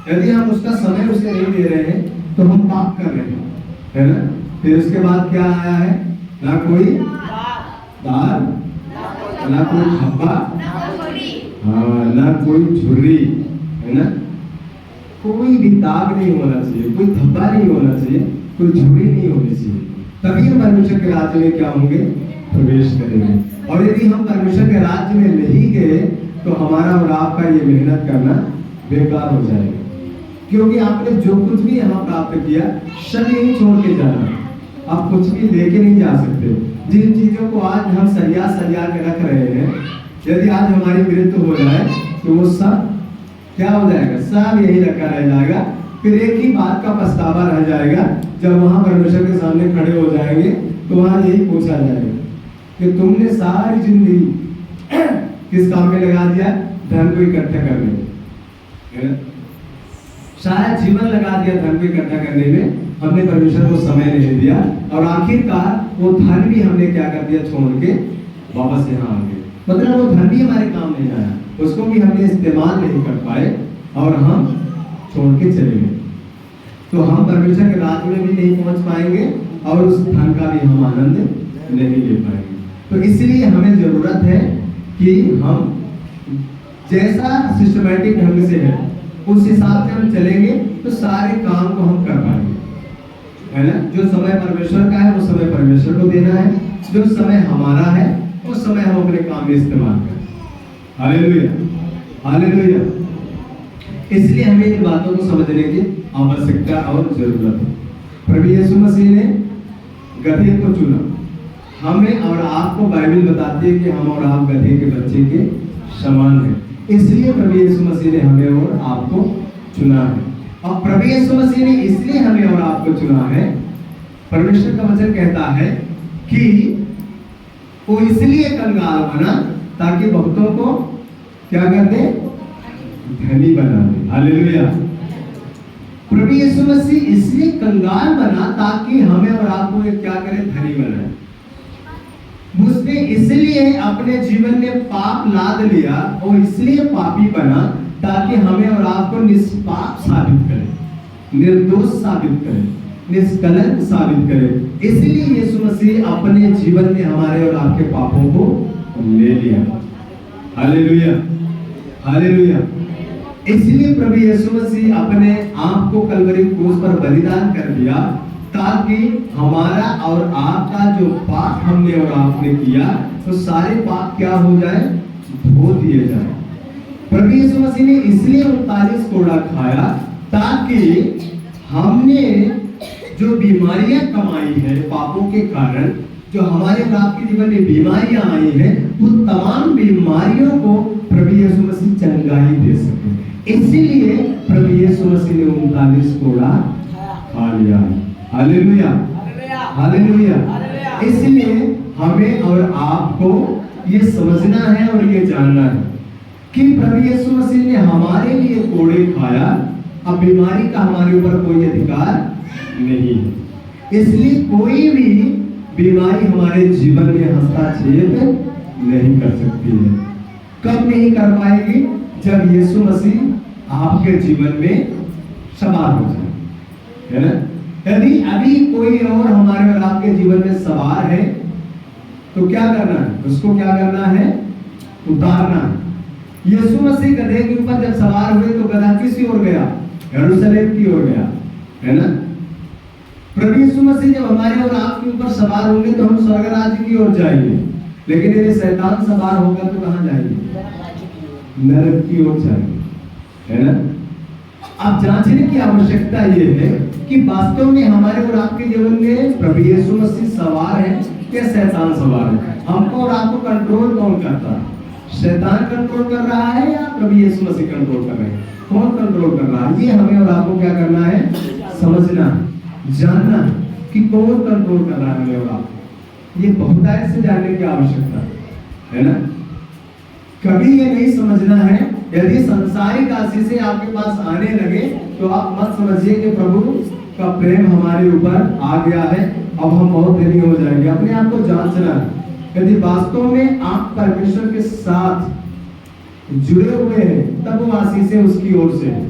यदि हम उसका समय उसे नहीं दे रहे हैं तो हम पाप कर रहे हैं, है ना। फिर उसके बाद क्या आया है? ना कोई दाल, ना कोई खब्बा, हाँ, ना कोई झुर्री, है ना। कोई भी दाग नहीं होना चाहिए, कोई धब्बा नहीं होना चाहिए, कोई झूठी नहीं होनी चाहिए, तभी हम परमेश्वर के राज्य में क्या होंगे, प्रवेश करेंगे। और यदि हम परमेश्वर के राज्य में नहीं गए तो हमारा और आपका ये मेहनत करना बेकार हो जाएगा, क्योंकि आपने जो कुछ भी यहाँ प्राप्त किया सब यही छोड़ के जाना है। आप कुछ भी लेके नहीं जा सकते। जिन चीजों को आज हम सरिया के रख रहे हैं, यदि आज हमारी मृत्यु हो जाए तो वो सब क्या हो जाएगा, सब यही रखा रह जाएगा। फिर एक ही बात का पछतावा रह जाएगा, जब वहां परमेश्वर के सामने खड़े हो जाएंगे तो वहां यही पूछा जाएगा कि तुमने सारी जिंदगी किस काम में लगा दिया, धन को इकट्ठा करने, सारा जीवन लगा दिया धन को इकट्ठा करने में, हमने परमेश्वर को समय नहीं दिया, और आखिरकार वो धन भी हमने क्या कर दिया, छोड़ के वापस यहाँ आ गए। मतलब वो धन भी हमारे काम नहीं आया, उसको भी हमने इस्तेमाल नहीं कर पाए और हम छोड़ के चले गए। तो हम परमेश्वर के राज्य में भी नहीं पहुंच पाएंगे और उस धन का भी हम आनंद नहीं ले पाएंगे। तो इसलिए हमें जरूरत है कि हम जैसा सिस्टमैटिक ढंग से है उस हिसाब से हम चलेंगे तो सारे काम को हम कर पाएंगे, है ना। जो समय परमेश्वर का है वो समय परमेश्वर को देना है, जो समय हमारा है उस समय हम अपने काम में इस्तेमाल करें। Hallelujah, hallelujah. इसलिए हमें इन बातों को समझने की आवश्यकता और जरूरत है। प्रभु यीशु मसीह ने गधे को चुना। हमें और आपको बाइबल बताती है कि हम और आप गधे के बच्चे के समान हैं, इसलिए प्रभु यीशु मसीह ने हमें और आपको चुना है। और प्रभु यीशु मसीह ने इसलिए हमें और आपको चुना है, परमेश्वर का वचन कहता है कि वो इसलिए कंगाल बना ताकि बहुतों को क्या कर दे, धनी बना दे। हालेलुया। प्रभु यीशु मसीह इसलिए कंगाल बना ताकि हमें और आपको ये क्या करे, धनी बनाए। उसने इसलिए अपने जीवन में पाप लाद लिया और इसलिए पापी बना ताकि हमें और आपको निष्पाप साबित करे, निर्दोष साबित करे, निष्कलंक साबित करे। इसलिए यीशु मसीह अपने जीवन में हमारे और आपके पापों को ले लिया। Hallelujah, hallelujah. इसलिए प्रभु यीशु मसीह अपने आप को कलवरी क्रूस पर बलिदान कर दिया ताकि हमारा और आपका जो पाप हमने और आपने किया तो सारे पाप क्या हो जाए, धो दिए जाए। प्रभु यीशु मसीह ने इसलिए 39 कोड़ा खाया ताकि हमने जो बीमारियां कमाई है पापों के कारण, जो हमारे और आपके जीवन में बीमारियां आई हैं, वो तमाम बीमारियों को प्रभु यीशु मसीह चंगाई दे सके। इसीलिए प्रभु यीशु मसीह ने 39 कोड़ा खा लिया। Hallelujah, hallelujah. इसलिए हमें और आपको ये समझना है और ये जानना है कि प्रभु यीशु मसीह ने हमारे लिए कोड़े खाया, अब बीमारी का हमारे ऊपर कोई अधिकार नहीं है। इसलिए कोई भी बीमारी हमारे जीवन में हस्तक्षेप नहीं कर सकती है। कब नहीं कर पाएगी, जब यीशु मसीह आपके जीवन में सवार हो जाए, है ना। यदि अभी कोई और हमारे और आपके जीवन में सवार है तो क्या करना है, उसको क्या करना है, उतारना है। यीशु मसीह गधे के ऊपर जब सवार हुए तो गधा किस ओर गया, यरूशलेम की ओर गया, है ना। प्रभु यीशु मसीह जब हमारे और आपके ऊपर सवार होंगे तो हम स्वर्ग राज्य की ओर जाएंगे, लेकिन यदि शैतान सवार होगा तो कहां जाएंगे, नरक की ओर जाएंगे, है ना। अब जांचने की आवश्यकता ये है कि वास्तव में हमारे और आपके जीवन में प्रभु यीशु मसीह सवार है या शैतान सवार है। हमको और आपको कंट्रोल कौन करता है, शैतान कंट्रोल कर रहा है या प्रभु यीशु मसीह कंट्रोल कर रहे हैं, कौन कंट्रोल कर रहा है। ये हमें और आपको क्या करना है, समझना, जानना कि कौन कंट्रोल कर रहा है हमें और आपको। ये बहुतायत से जानने की आवश्यकता है ना। कभी ये नहीं समझना है, यदि सांसारिक आशीषें आपके पास आने लगे तो आप मत समझिए कि प्रभु का प्रेम हमारे ऊपर आ गया है, अब हम बहुत धनी हो जाएंगे। अपने आप को जांचना है, यदि वास्तव में आप परमेश्वर के साथ जुड़े हुए हैं तब वो आशीषें उसकी ओर से है।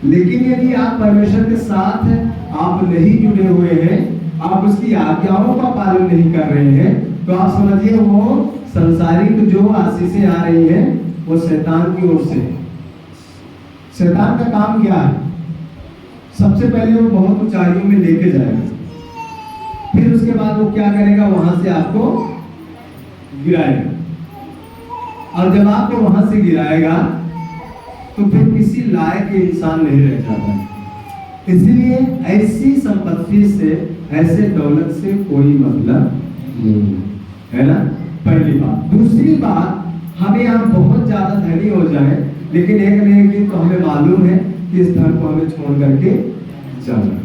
लेकिन यदि आप परमेश्वर के साथ आप नहीं जुड़े हुए हैं, आप उसकी आज्ञाओं का पालन नहीं कर रहे हैं, तो आप समझिए वो संसारिक जो आशीषें आ रही हैं वो शैतान की ओर से। शैतान का काम क्या है, सबसे पहले वो बहुत ऊंचाइयों में लेके जाएगा, फिर उसके बाद वो क्या करेगा, वहां से आपको गिराएगा। और जब आपको वहां से गिराएगा तो फिर किसी लायक इंसान नहीं रह जाता। इसलिए ऐसी संपत्ति से, ऐसे दौलत से कोई मतलब नहीं है ना, पहली बात। दूसरी बात, हमें यहाँ बहुत ज्यादा धनी हो जाए लेकिन एक न एक दिन तो हमें मालूम है कि इस धन को हमें छोड़ करके जाना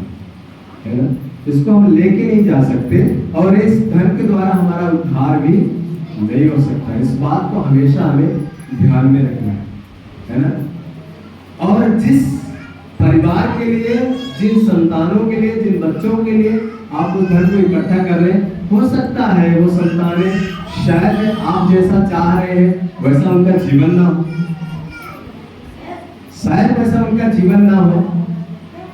है ना, इसको हम लेके नहीं जा सकते और इस धन के द्वारा हमारा उद्धार भी नहीं हो सकता। इस बात को हमेशा हमें ध्यान में रखना है ना। और जिस परिवार के लिए, जिन संतानों के लिए, जिन बच्चों के लिए आप उस धन को इकट्ठा कर रहे हैं, हो सकता है वो संतानें शायद आप जैसा चाह रहे हैं वैसा उनका जीवन ना हो, शायद वैसा उनका जीवन ना हो,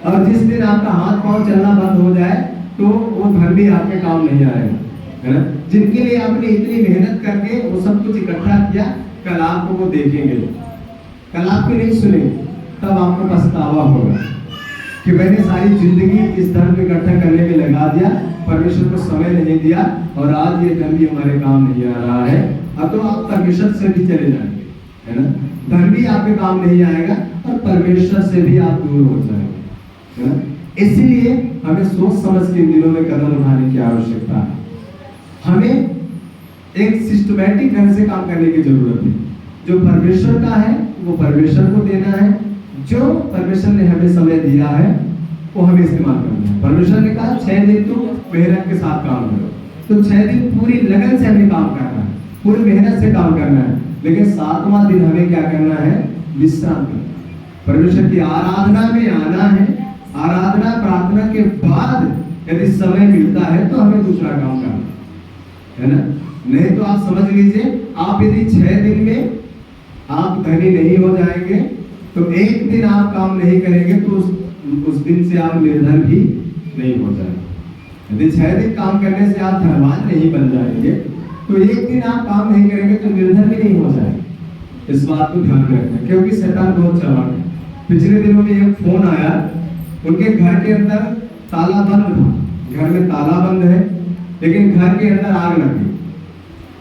और जिस दिन आपका हाथ पांव चलना बंद हो जाए तो वो धन भी आपके काम नहीं आएगा, है ना। जिनके लिए आपने इतनी मेहनत करके वो सब कुछ इकट्ठा किया, कल आपको वो देखेंगे, कल आपको नहीं सुनेंगे, तब आपको पछतावा होगा कि मैंने सारी जिंदगी इस धन को इकट्ठा करने में लगा दिया, परमेश्वर को समय नहीं दिया और आज ये धन भी हमारे काम नहीं आ रहा है। अब तो आप परमेश्वर से भी चले जाएंगे, है ना, धन भी आपके काम नहीं आएगा और परमेश्वर से भी आप दूर हो जाएंगे, है ना। इसलिए हमें सोच समझ के इन दिनों में कदम उठाने की आवश्यकता है। हमें एक सिस्टमैटिक ढंग से काम करने की जरूरत है। जो परमेश्वर का है वो परमेश्वर को देना है, जो परमेश्वर ने हमें समय दिया है वो हमें इस्तेमाल करना है। परमेश्वर ने कहा 6 दिन तो मेहनत के साथ काम करो, तो 6 दिन पूरी लगन से हमें काम करना है, पूरी मेहनत से काम करना है, लेकिन 7वां दिन हमें क्या करना है, विश्राम करना। परमेश्वर की आराधना में आना है, आराधना प्रार्थना के बाद यदि समय मिलता है तो हमें दूसरा काम करना है ना। नहीं तो आप समझ लीजिए, आप यदि 6 दिन में आप धनी नहीं हो जाएंगे तो एक दिन आप काम नहीं करेंगे तो उस दिन से आप निर्धन भी नहीं हो जाएंगे। यदि 6 दिन काम करने से आप धनवान नहीं बन जाएंगे तो एक दिन आप काम नहीं करेंगे तो निर्धन भी नहीं हो जाएंगे। इस बात को ध्यान में रखना, क्योंकि शैतान बहुत चालाक है। पिछले दिनों में एक फोन आया, उनके घर के अंदर ताला बंद था, घर में ताला बंद है लेकिन घर के अंदर आग लग गई।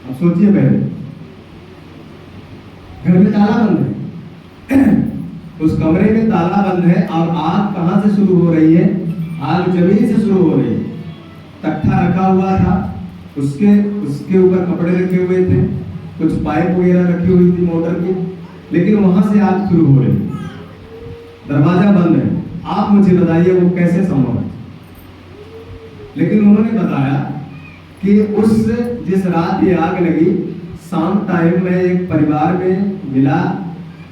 अब सोचिए, पहले घर में ताला बंद है उस कमरे में ताला बंद है और आग कहां से शुरू हो रही है, आग जमीन से शुरू हो रही है। तख्ता रखा हुआ था, उसके ऊपर कपड़े रखे हुए थे, कुछ पाइप वगैरह रखी हुई थी मोटर की, लेकिन वहां से आग शुरू हो रही, दरवाजा बंद है। आप मुझे बताइए वो कैसे संभव है। लेकिन उन्होंने बताया कि जिस रात ये आग लगी, शाम टाइम में एक परिवार में मिला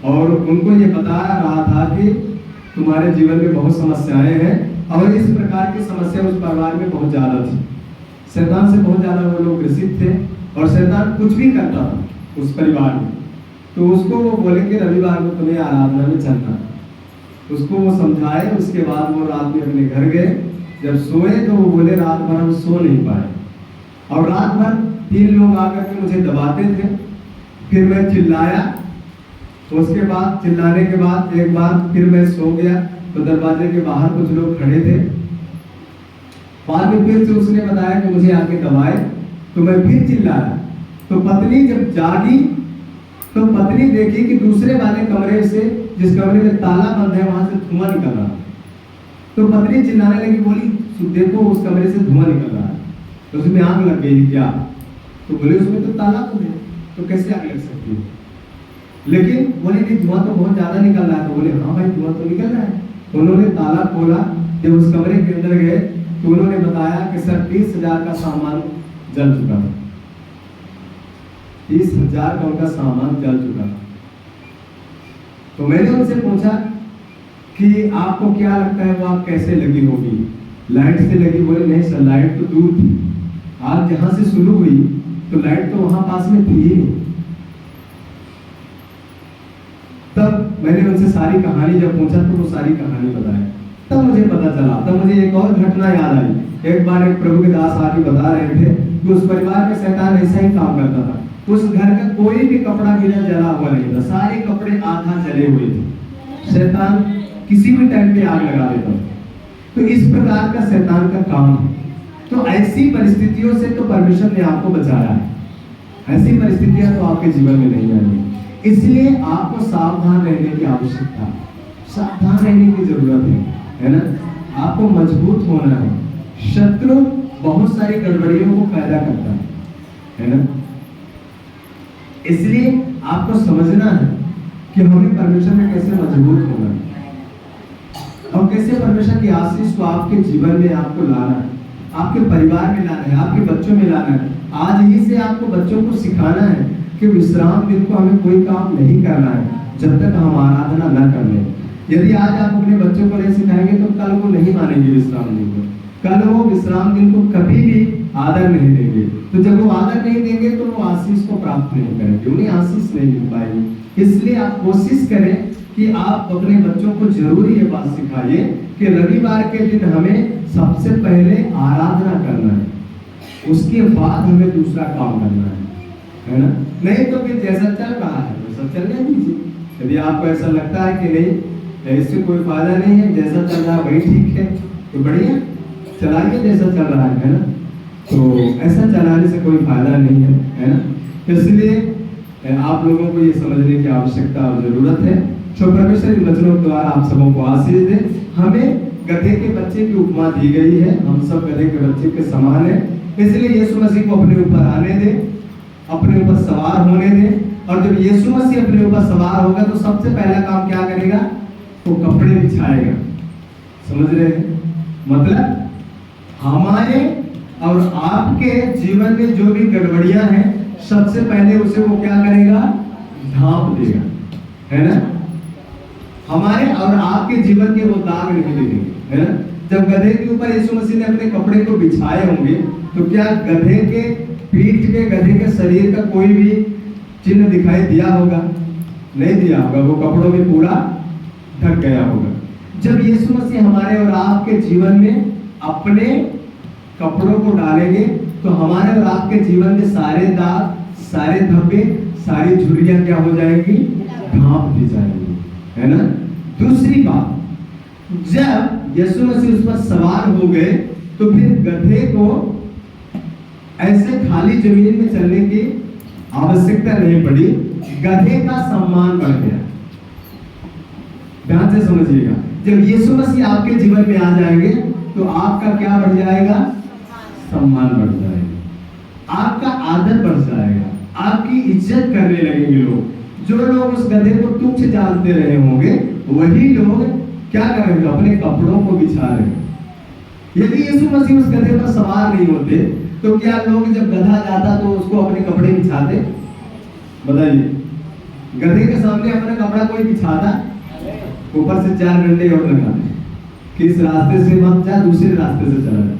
और उनको ये बता रहा था कि तुम्हारे जीवन में बहुत समस्याएं हैं, और इस प्रकार की समस्या उस परिवार में बहुत ज्यादा थी। शैतान से बहुत ज्यादा वो लोग ग्रसित थे और शैतान कुछ भी करता था उस परिवार में। तो उसको वो बोले कि रविवार को तुम्हें आराधना में चलना, उसको वो समझाए। उसके बाद वो रात में अपने घर गए, जब सोए तो वो बोले रात भर हम सो नहीं पाए, और रात भर 3 लोग आकर के मुझे दबाते थे। फिर मैं चिल्लाया, तो उसके बाद चिल्लाने के बाद एक बार फिर मैं सो गया, तो दरवाजे के बाहर कुछ लोग खड़े थे। बाद में फिर से उसने बताया कि मुझे आके दबाए, तो मैं फिर चिल्लाया। तो पत्नी जब जागी तो पत्नी देखी कि दूसरे वाले कमरे से, जिस कमरे में ताला बंद है, वहां से धुआं निकल रहा। तो पत्नी चिल्लाने लगी, बोली देखो उस कमरे से धुआं निकल रहा है, तो उसमें आग लग गई क्या? तो बोले उसमें तो ताला बंद है, तो कैसे आग लग सकती है? लेकिन बोले कि धुआं तो बहुत ज्यादा निकल रहा है। तो बोले हाँ भाई धुआं तो निकल रहा है। उन्होंने ताला खोला, जब उस कमरे के अंदर गए तो उन्होंने बताया कि सर 30,000 का सामान जल चुका था, 30,000 का उनका सामान जल चुका था। तो मैंने उनसे पूछा कि आपको क्या लगता है वो आग कैसे लगी होगी? लाइट से लगी? बोले नहीं सर, लाइट तो दूर थी, आग जहां से शुरू हुई तो लाइट तो वहां पास में थी ही नहीं। तब मैंने उनसे सारी कहानी जब पूछा तो वो सारी कहानी बताई। तब मुझे पता चला, तब मुझे एक और घटना याद आई। एक बार एक प्रभु के दास आके बता रहे थे कि उस परिवार में शैतान ऐसा ही काम करता था। उस घर का कोई भी कपड़ा बिना जला हुआ नहीं था, सारे कपड़े आधा जले हुए थे। शैतान किसी भी टाइम पे आग लगा देता था। तो इस प्रकार का शैतान का काम है। तो ऐसी परिस्थितियों से तो परमेश्वर ने आपको बचाया है, ऐसी परिस्थितियां तो आपके जीवन में नहीं आएंगी। इसलिए आपको सावधान रहने की आवश्यकता, सावधान रहने की जरूरत है ना। आपको मजबूत होना है। शत्रु बहुत सारी गड़बड़ियों को पैदा करता है ना। इसलिए आपको समझना है कि हमें परमेश्वर में कैसे मजबूत होना है और कैसे परमेश्वर की आशीष को आपके जीवन में आपको लाना है, आपके परिवार में लाना है, आपके बच्चों में लाना है। आज ही से आपको बच्चों को सिखाना है कि विश्राम दिन को हमें कोई काम नहीं करना है जब तक हम आराधना न कर लें। यदि आज आप अपने बच्चों को नहीं सिखाएंगे तो कल वो नहीं मानेंगे विश्राम दिन को, कल वो विश्राम दिन को कभी भी आदर नहीं देंगे। तो जब वो आदर नहीं देंगे तो वो आशीष को प्राप्त नहीं करेंगे, उन्हें आशीष नहीं मिल पाएगी। इसलिए आप कोशिश करें कि आप अपने बच्चों को जरूर ये बात सिखाइए कि रविवार के दिन हमें सबसे पहले आराधना करना है, उसके बाद हमें दूसरा काम करना है ना। नहीं तो फिर जैसा चल रहा है वैसा चलने दीजिए। यदि आपको ऐसा लगता है कि नहीं इससे कोई फायदा नहीं है, जैसा चल रहा है वही ठीक है, तो बढ़िया चलाइए जैसा चल रहा है ना। तो ऐसा चलाने से कोई फायदा नहीं है ना। इसलिए आप लोगों को ये समझने की आवश्यकता और जरूरत है। तो परमेश्वर इन वचनों द्वारा आप सबों को आशीष दे। हमें गधे के बच्चे की उपमा दी गई है, हम सब गधे के बच्चे के समान है। इसलिए यीशु मसीह को अपने ऊपर आने दे, अपने ऊपर सवार होने दे। और जब यीशु मसीह अपने ऊपर सवार होगा तो सबसे पहला काम क्या करेगा? तो कपड़े बिछाएगा। समझ रहे हैं? मतलब हमारे और आपके जीवन में जो भी गड़बड़ियां हैं सबसे पहले उसे वो क्या करेगा? ढांप देगा, है ना। हमारे और आपके जीवन के वो दाग नहीं लगेंगे, है ना। जब गधे के ऊपर यीशु मसीह ने अपने कपड़े को बिछाए होंगे तो क्या गधे के पीठ के, गधे के शरीर का कोई भी चिन्ह दिखाई दिया होगा? नहीं दिया होगा, वो कपड़ों में पूरा ढक गया होगा। जब यीशु मसीह हमारे और आपके जीवन में अपने कपड़ों को डालेंगे तो हमारे और आपके जीवन में सारे दाग, सारे धब्बे, सारी झुर्रियां क्या हो जाएंगी? ढांप दी जाएंगी, है ना। दूसरी बात, जब यीशु मसीह उस पर सवार हो गए तो फिर गधे को ऐसे खाली जमीन में चलने की आवश्यकता नहीं पड़ी, गधे का सम्मान बढ़ गया। ध्यान से समझिएगा, जब यीशु मसीह आपके जीवन में आ जाएंगे तो आपका क्या बढ़ जाएगा? सम्मान बढ़ जाएगा, आपका आदर बढ़ जाएगा, आपकी इज्जत करने लगेंगे लोग। जो लोग उस गधे को तुच्छ जानते रहे होंगे वही लोग क्या करेंगे? अपने कपड़ों को बिछा रहे। यदि यीशु मसीह उस गधे पर सवार नहीं होते तो क्या लोग जब गधा जाता तो उसको अपने कपड़े बिछाते? बताइए, गधे के सामने अपना कपड़ा कोई बिछाता? ऊपर से 4 डंडे और लगाते कि इस रास्ते से मत जा, दूसरे रास्ते से चला जा।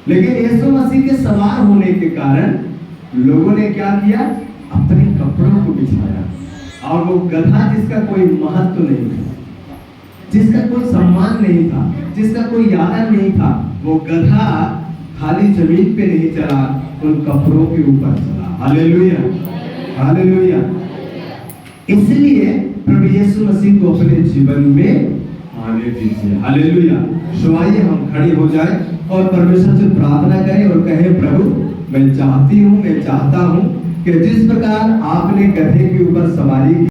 लेकिन यीशु मसीह के सवार होने के कारण लोगों ने क्या किया? अपने कपड़ों को बिछाया। और वो गधा जिसका कोई महत्व नहीं था, जिसका कोई सम्मान नहीं था, जिसका कोई आदर नहीं था, वो गधा खाली जमीन पे नहीं चला, उन कपड़ों के ऊपर चला। Hallelujah, hallelujah. इसलिए प्रभु यीशु मसीह को अपने जीवन में आने दीजिए। हालेलुया। सो आइए हम खड़े हो जाएं और परमेश्वर से प्रार्थना करें और कहें, प्रभु मैं चाहती हूँ, मैं चाहता हूँ कि जिस प्रकार आपने गधे के ऊपर सवारी